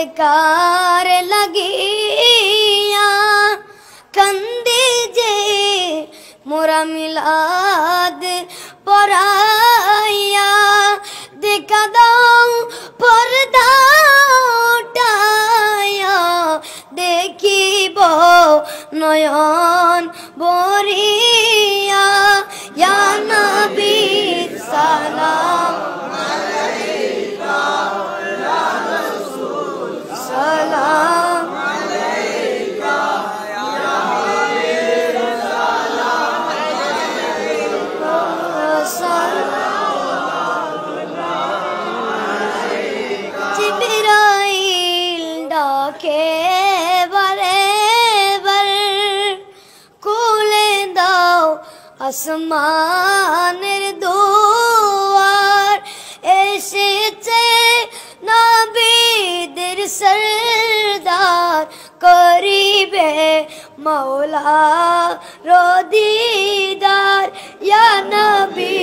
बेकार लगिया कंदे जे मोरा मिलाद पराया देखा दाऊं पर्दा उठाया देखी बो नयन बोरिया या नबी सलाम अलैका या रसूल सलाम अलैका या हबीब सलाम अलैका सलाम अलैका जिब्राइल डाके আসমানের দুয়ার এসেছে নবীদের সরদার করিবে মওলা রদিদার ইয়া নবী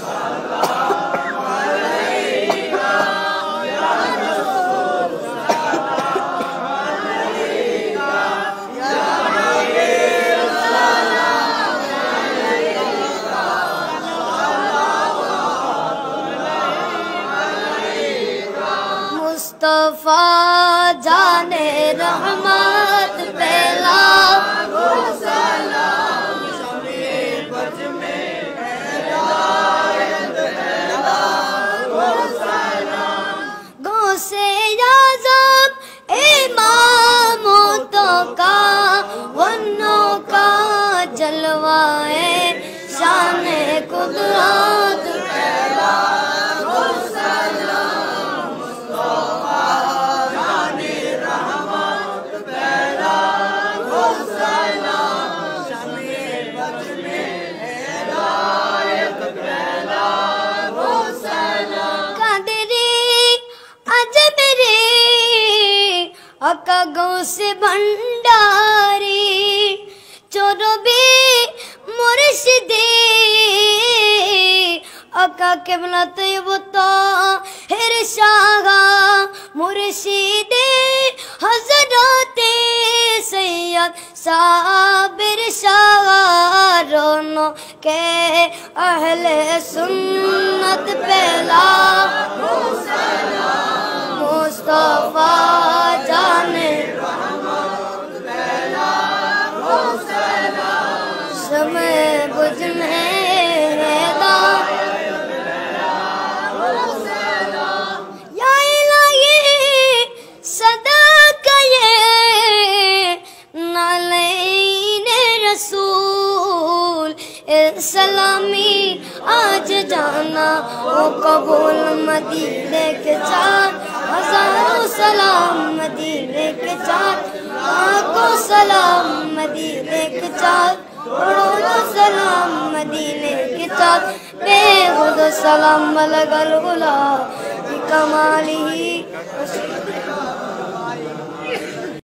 সাল্লাল্লাহু আলাইকা ইয়া রাসূল সাল্লাল্লাহু আলাইকা ইয়া হাবিব मुस्तफा जाने रहमत पहला सलाम शमीर बज में हिदायत पहला सलाम गौसे आज़म इमामों का वन्नों का जलवाए शान कुदरत पहला अका गौसे भंडारी चोरबे मुर्शिदे अका केवला तैबता हेर शागा मुर्शिदे हजरते सैयद साबिर शागारों के अहले सुन्नत पहला मुस्तफा जाने रहमत पहला समय बुझ में या इलाही सदा कये नालैने रसूल सलामी आज जाना ओ कबूल मदीने के चार हजारों सलाम मदीने के चार लाखों सलाम मदीने के चार करोड़ों सलाम मदीने के चार बेखुद सलाम अलगल गुला कमाली